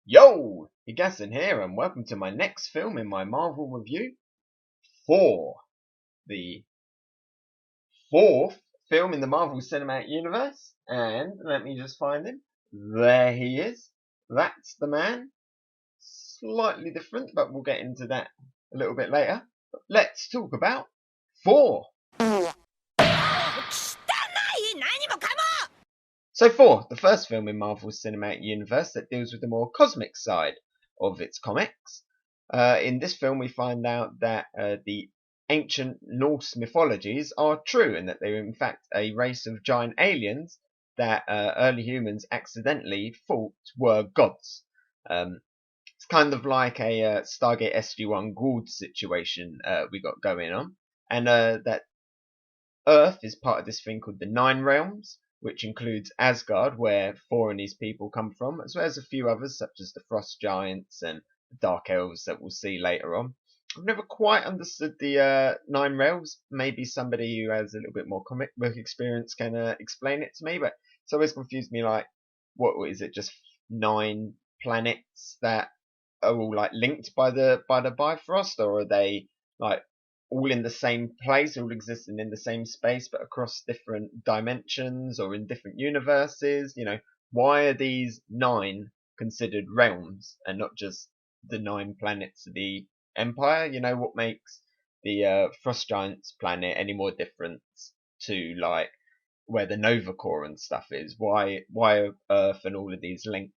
Yo! Hegassen here, and welcome to my next film in my Marvel review, Thor, the fourth film in the Marvel Cinematic Universe. And let me just find him. There he is. That's the man. Slightly different, but we'll get into that a little bit later. But let's talk about Thor. So Thor, the first film in Marvel's Cinematic Universe that deals with the more cosmic side of its comics. In this film, we find out that the ancient Norse mythologies are true and that they are in fact a race of giant aliens that early humans accidentally thought were gods. It's kind of like a Stargate SG-1 Gould situation we got going on. And that Earth is part of this thing called the Nine Realms, which includes Asgard, where Thor and his people come from, as well as a few others, such as the Frost Giants and the Dark Elves that we'll see later on. I've never quite understood the Nine Realms. Maybe somebody who has a little bit more comic book experience can explain it to me, but it's always confused me, like, what is it, just nine planets that are all like linked by the Bifrost, or are they like all in the same place, all existing in the same space, but across different dimensions or in different universes? Why are these nine considered realms and not just the nine planets of the Empire? What makes the Frost Giants planet any more different to like where the Nova Core and stuff is? Why are Earth and all of these linked?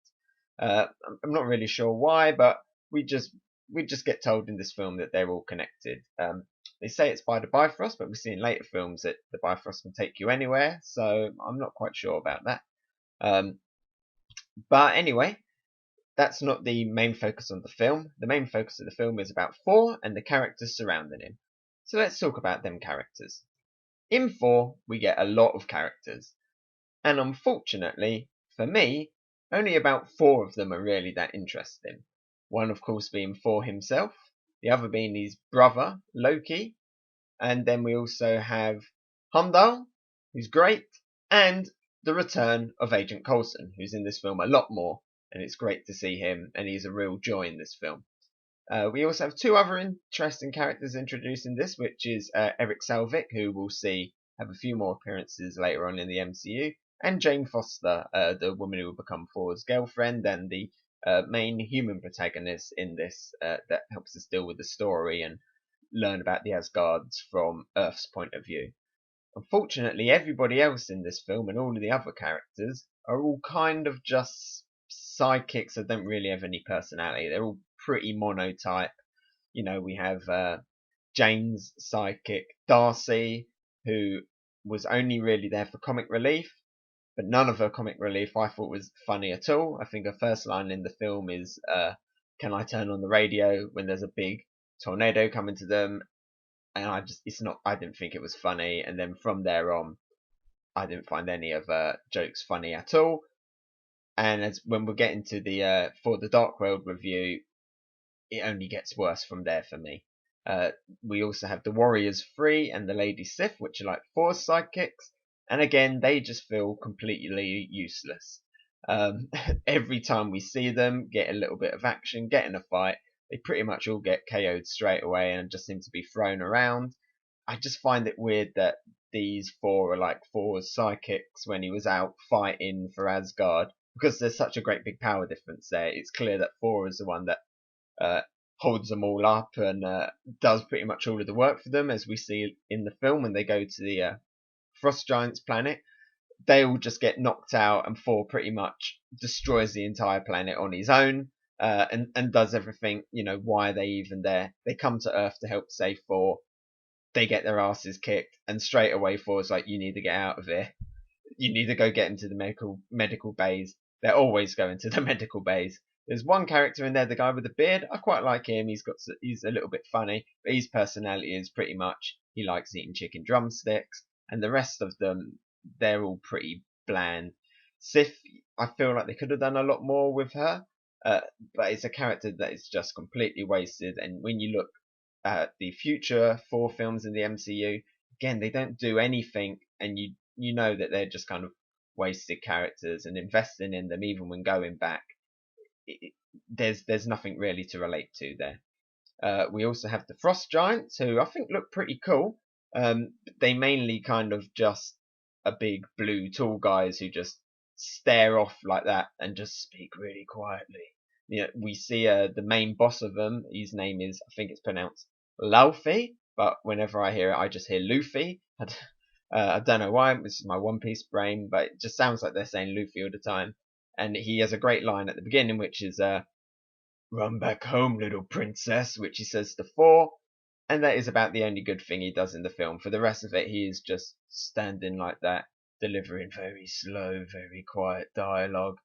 I'm not really sure why, but we just get told in this film that they're all connected. They say it's by the Bifrost, but we see in later films that the Bifrost can take you anywhere, so I'm not quite sure about that. But anyway, that's not the main focus of the film. The main focus of the film is about Thor and the characters surrounding him. So let's talk about them characters. In Thor, we get a lot of characters, and unfortunately, for me, only about four of them are really that interesting. One, of course, being Thor himself, the other being his brother, Loki, and then we also have Heimdall, who's great, and the return of Agent Coulson, who's in this film a lot more, and it's great to see him, and he's a real joy in this film. We also have two other interesting characters introduced in this, which is Eric Selvig, who we'll see have a few more appearances later on in the MCU, and Jane Foster, the woman who will become Thor's girlfriend and the main human protagonist in this, that helps us deal with the story and learn about the Asgards from Earth's point of view. Unfortunately, everybody else in this film and all of the other characters are all kind of just sidekicks that don't really have any personality. They're all pretty monotype. We have Jane's sidekick, Darcy, who was only really there for comic relief, but none of her comic relief I thought was funny at all. I think her first line in the film is, "Can I turn on the radio when there's a big tornado coming to them?" And I didn't think it was funny. And then from there on, I didn't find any of her jokes funny at all. And when we get into the For the Dark World review, it only gets worse from there for me. We also have the Warriors 3 and the Lady Sif, which are like Thor's sidekicks. And again, they just feel completely useless. Every time we see them get a little bit of action, get in a fight, they pretty much all get KO'd straight away and just seem to be thrown around. I just find it weird that these four are like Thor's sidekicks when he was out fighting for Asgard, because there's such a great big power difference there. It's clear that Thor is the one that holds them all up and does pretty much all of the work for them, as we see in the film when they go to the Frost Giants planet. They all just get knocked out, and Thor pretty much destroys the entire planet on his own, and does everything. Why are they even there? They come to Earth to help save Thor. They get their asses kicked, and straight away Thor's like, "You need to get out of here. You need to go get into the medical bays." They're always going to the medical bays. There's one character in there, the guy with the beard. I quite like him. He's a little bit funny, but his personality is pretty much he likes eating chicken drumsticks, and the rest of them, they're all pretty bland. Sif, I feel like they could have done a lot more with her, but it's a character that is just completely wasted. And when you look at the future four films in the MCU, again, they don't do anything, and you know that they're just kind of wasted characters, and investing in them even when going back there's nothing really to relate to there. We also have the Frost Giants, who I think look pretty cool. They mainly kind of just a big blue tall guys who just stare off like that and just speak really quietly. We see the main boss of them. His name is, I think it's pronounced Laufey, but whenever I hear it, I just hear Luffy. I don't know why. This is my One Piece brain, but it just sounds like they're saying Luffy all the time. And he has a great line at the beginning, which is "Run back home, little princess," which he says to Thor, and that is about the only good thing he does in the film. For the rest of it, he is just standing like that, delivering very slow, very quiet dialogue.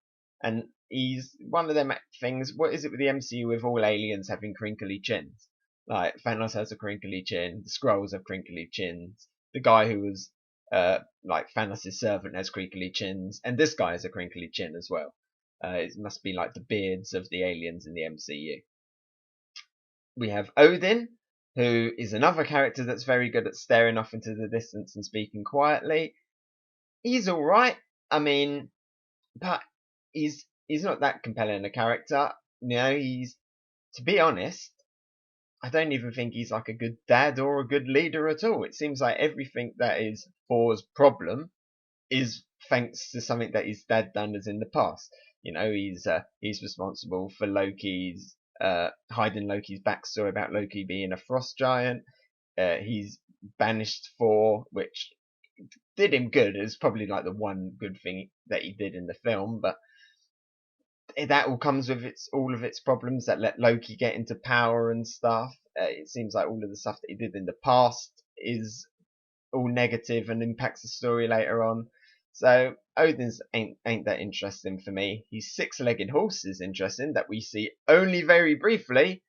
And he's one of them things. What is it with the MCU with all aliens having crinkly chins? Like Thanos has a crinkly chin, the Skrulls have crinkly chins. The guy who was like Thanos' servant has crinkly chins, and this guy has a crinkly chin as well. It must be like the beards of the aliens in the MCU. We have Odin, who is another character that's very good at staring off into the distance and speaking quietly. He's alright. I mean, but he's not that compelling a character. He's, to be honest, I don't even think he's like a good dad or a good leader at all. It seems like everything that is Thor's problem is thanks to something that his dad done as in the past. He's responsible for Loki's hiding Loki's backstory about Loki being a frost giant. He's banished Thor, which did him good. It's probably like the one good thing that he did in the film, but that all comes with all of its problems that let Loki get into power and stuff. It seems like all of the stuff that he did in the past is all negative and impacts the story later on. So Odin's ain't that interesting for me. His six-legged horse is interesting that we see only very briefly,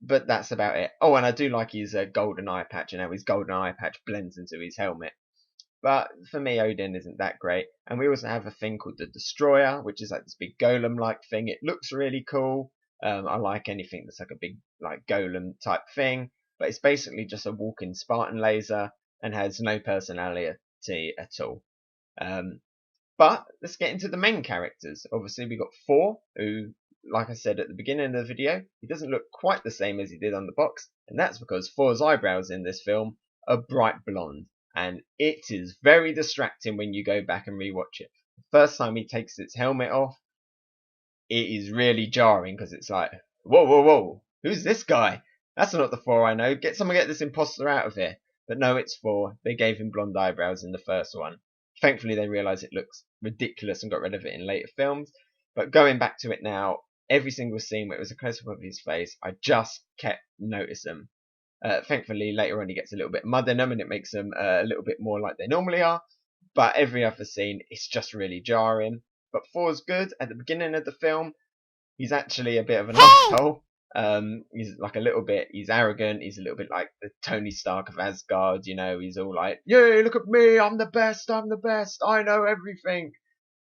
but that's about it. Oh, and I do like his golden eye patch, and how his golden eye patch blends into his helmet. But for me, Odin isn't that great. And we also have a thing called the Destroyer, which is like this big golem-like thing. It looks really cool. I like anything that's like a big like golem type thing, but it's basically just a walking Spartan laser and has no personality at all. But let's get into the main characters. Obviously, we got Thor, who, like I said at the beginning of the video, he doesn't look quite the same as he did on the box, and that's because Thor's eyebrows in this film are bright blonde, and it is very distracting when you go back and rewatch it. The first time he takes his helmet off, it is really jarring because it's like, whoa, whoa, whoa, who's this guy? That's not the Thor I know. Someone get this imposter out of here. But no, it's Thor. They gave him blonde eyebrows in the first one. Thankfully, they realised it looks ridiculous and got rid of it in later films. But going back to it now, every single scene where it was a close-up of his face, I just kept noticing. Thankfully, later on, he gets a little bit mud in them, and it makes them a little bit more like they normally are. But every other scene, it's just really jarring. But Thor's good. At the beginning of the film, he's actually a bit of an asshole. He's like he's arrogant. He's a little bit like the Tony Stark of Asgard. He's all like, "Yay, look at me, I'm the best, I know everything."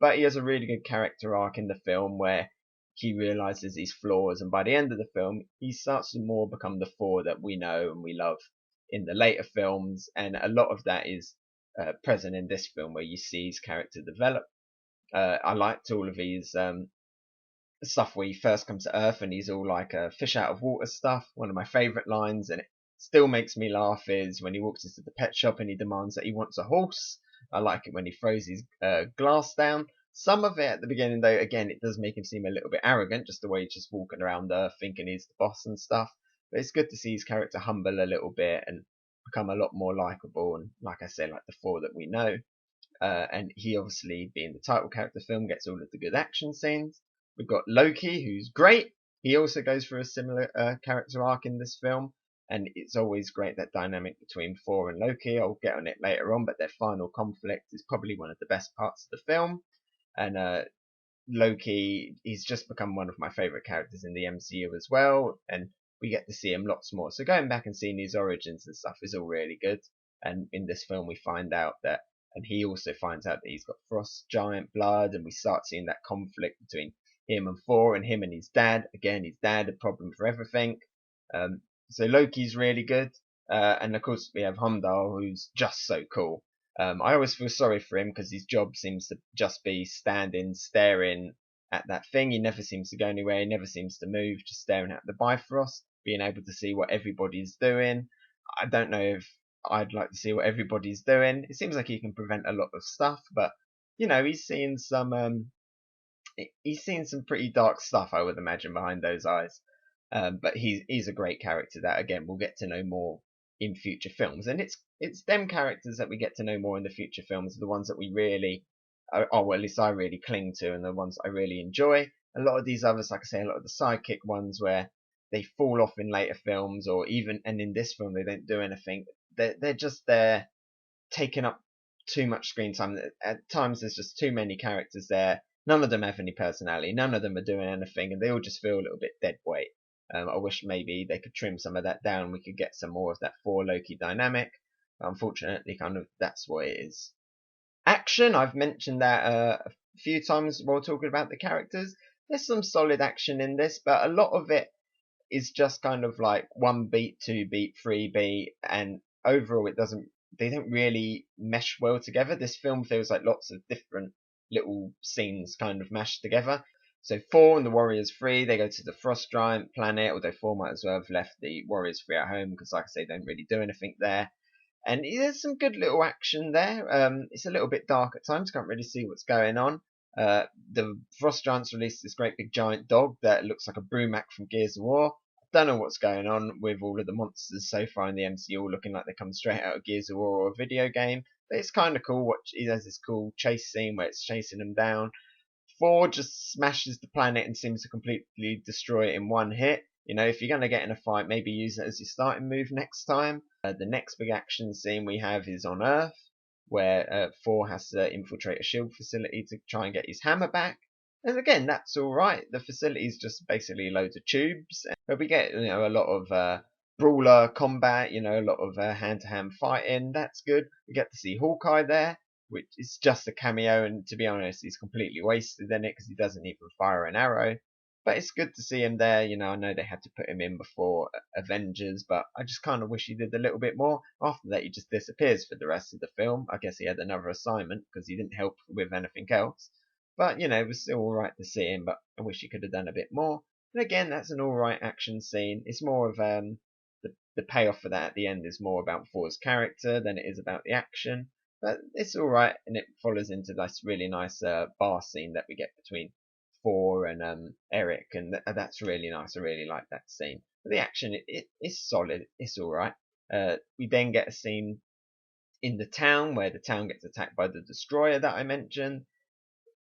But he has a really good character arc in the film where he realizes his flaws, and by the end of the film, he starts to more become the Thor that we know and we love in the later films, and a lot of that is present in this film where you see his character develop. I liked all of his stuff where he first comes to Earth and he's all like a fish out of water stuff. One of my favourite lines, and it still makes me laugh, is when he walks into the pet shop and he demands that he wants a horse. I like it when he throws his glass down. Some of it at the beginning, though, again, it does make him seem a little bit arrogant, just the way he's just walking around Earth thinking he's the boss and stuff. But it's good to see his character humble a little bit and become a lot more likeable, and like I say, like the Thor that we know. And he obviously, being the title character of the film, gets all of the good action scenes. We've got Loki, who's great. He also goes through a similar character arc in this film, and it's always great, that dynamic between Thor and Loki. I'll get on it later on, but their final conflict is probably one of the best parts of the film. And Loki, he's just become one of my favourite characters in the MCU as well, and we get to see him lots more. So going back and seeing his origins and stuff is all really good. And in this film, we find out that, and he also finds out that he's got frost giant blood, and we start seeing that conflict between him and Thor, and him and his dad. Again, his dad, a problem for everything. So Loki's really good. And of course, we have Heimdall, who's just so cool. I always feel sorry for him because his job seems to just be standing, staring at that thing. He never seems to go anywhere. He never seems to move, just staring at the Bifrost, being able to see what everybody's doing. I don't know if I'd like to see what everybody's doing. It seems like he can prevent a lot of stuff, but he's seen some pretty dark stuff, I would imagine, behind those eyes. But he's a great character that, again, we'll get to know more in future films. And it's them characters that we get to know more in the future films, the ones that we really, or well, at least I really cling to, and the ones I really enjoy. A lot of these others, like I say, a lot of the sidekick ones where they fall off in later films, or even, and in this film they don't do anything. They're just there taking up too much screen time. At times there's just too many characters there. None of them have any personality. None of them are doing anything, and they all just feel a little bit dead weight. I wish maybe they could trim some of that down. We could get some more of that Thor Loki dynamic. But unfortunately, kind of that's what it is. Action, I've mentioned that a few times while talking about the characters. There's some solid action in this, but a lot of it is just kind of like 1 beat, 2 beat, 3 beat, and overall they don't really mesh well together. This film feels like lots of different little scenes kind of mashed together. So Thor and the Warriors 3, they go to the Frost Giant planet, although Thor might as well have left the Warriors 3 at home because, like I say, they don't really do anything there. And there's some good little action there. It's a little bit dark at times, can't really see what's going on. The Frost Giants released this great big giant dog that looks like a Brumac from Gears of War. I don't know what's going on with all of the monsters so far in the MCU, looking like they come straight out of Gears of War or a video game. But it's kind of cool. He has this cool chase scene where it's chasing them down. Thor just smashes the planet and seems to completely destroy it in one hit. If you're going to get in a fight, maybe use it as your starting move next time. The next big action scene we have is on Earth, where Thor has to infiltrate a shield facility to try and get his hammer back. And again, that's all right. The facility is just basically loads of tubes, but we get a lot of brawler combat. A lot of hand-to-hand fighting. That's good. We get to see Hawkeye there, which is just a cameo, and to be honest, he's completely wasted in it because he doesn't even fire an arrow. But it's good to see him there. I know they had to put him in before Avengers, but I just kind of wish he did a little bit more. After that, he just disappears for the rest of the film. I guess he had another assignment because he didn't help with anything else. But, it was still alright to see him, but I wish he could have done a bit more. And again, that's an alright action scene. It's more of the payoff for that at the end is more about Thor's character than it is about the action. But it's alright, and it follows into this really nice bar scene that we get between Thor and Eric, and that's really nice. I really like that scene. But the action, it's solid. It's alright. We then get a scene in the town where the town gets attacked by the destroyer that I mentioned.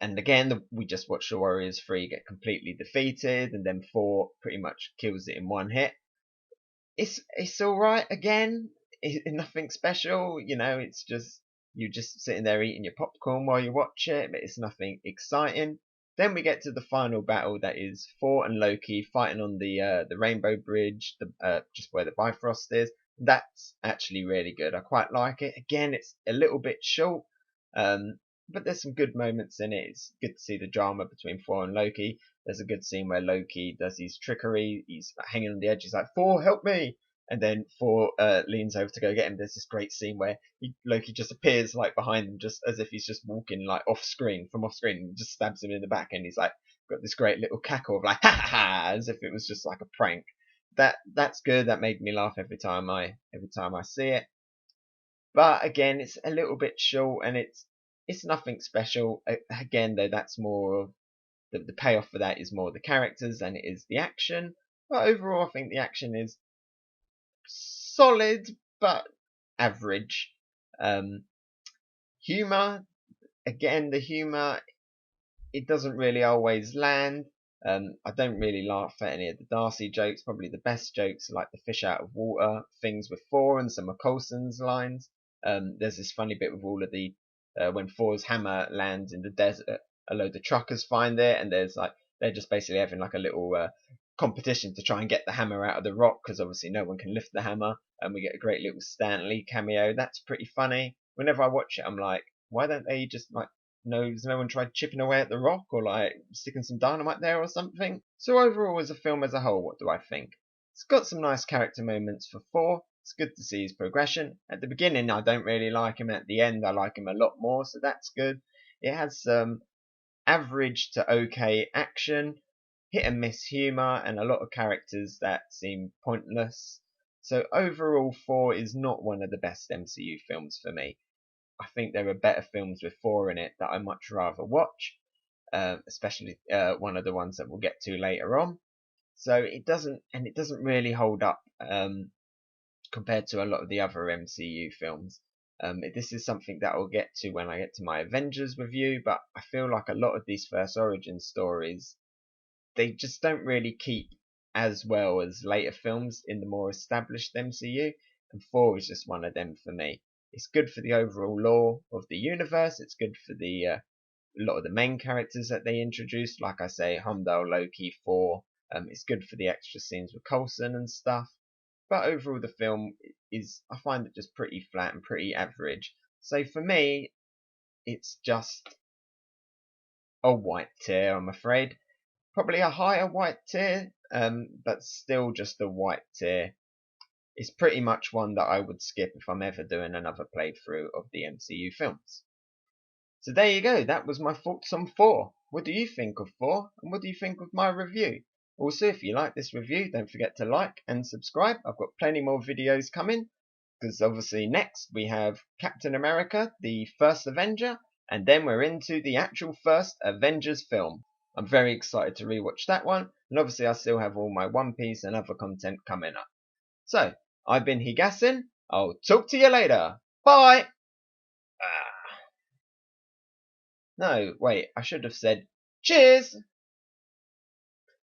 And again, we just watch the Warriors 3 get completely defeated, and then Thor pretty much kills it in one hit. It's alright again. Nothing special. It's just you're just sitting there eating your popcorn while you watch it, but it's nothing exciting. Then we get to the final battle, that is Thor and Loki fighting on the Rainbow Bridge, just where the Bifrost is. That's actually really good. I quite like it. Again, it's a little bit short, but there's some good moments in it. It's good to see the drama between Thor and Loki. There's a good scene where Loki does his trickery. He's hanging on the edge. He's like, Thor, help me! And then Thor leans over to go get him. There's this great scene where Loki just appears like behind him, just as if he's just walking like off screen, and just stabs him in the back. And he's like got this great little cackle of like ha ha ha, as if it was just like a prank. That's good. That made me laugh every time I see it. But again, it's a little bit short, and it's nothing special. Again, though, that's more of the payoff for that is more the characters than it is the action. But overall, I think the action is solid but average. Humor, again, the humor, it doesn't really always land. I don't really laugh at any of the Darcy jokes. Probably the best jokes are like the fish out of water things with Thor and some of Coulson's lines. There's this funny bit with all of the when Thor's hammer lands in the desert, a load of truckers find it, and they're just basically having like a little competition to try and get the hammer out of the rock, because obviously no one can lift the hammer, and we get a great little Stan Lee cameo. That's pretty funny. Whenever I watch it, I'm like, why don't they just like, has no one tried chipping away at the rock or like sticking some dynamite there or something? So overall, as a film as a whole, what do I think? It's got some nice character moments for Thor. It's good to see his progression. At the beginning, I don't really like him. At the end, I like him a lot more, so that's good. It has some average to okay action, hit and miss humour, and a lot of characters that seem pointless. So overall, 4 is not one of the best MCU films for me. I think there are better films with 4 in it that I much rather watch, especially one of the ones that we'll get to later on. So it doesn't really hold up compared to a lot of the other MCU films. This is something that I'll get to when I get to my Avengers review, but I feel like a lot of these first origin stories, they just don't really keep as well as later films in the more established MCU, and 4 is just one of them for me. It's good for the overall lore of the universe, it's good for the a lot of the main characters that they introduced, like I say, Heimdall, Loki, Thor. It's good for the extra scenes with Coulson and stuff. But overall, the film is, I find it just pretty flat and pretty average. So for me, it's just a white tier, I'm afraid. Probably a higher white tier, but still just a white tier. It's pretty much one that I would skip if I'm ever doing another playthrough of the MCU films. So there you go, that was my thoughts on 4. What do you think of 4? And what do you think of my review? Also, if you like this review, don't forget to like and subscribe. I've got plenty more videos coming, because obviously next we have Captain America, the first Avenger, and then we're into the actual first Avengers film. I'm very excited to rewatch that one, and obviously I still have all my One Piece and other content coming up. So, I've been Hegassen. I'll talk to you later. Bye! No, wait, I should have said cheers!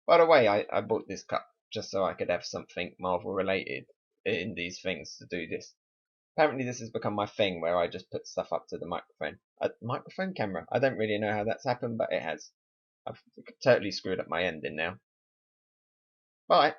By the way, I bought this cup just so I could have something Marvel related in these things to do this. Apparently this has become my thing where I just put stuff up to the microphone. Microphone camera. I don't really know how that's happened, but it has. I've totally screwed up my ending now. Bye.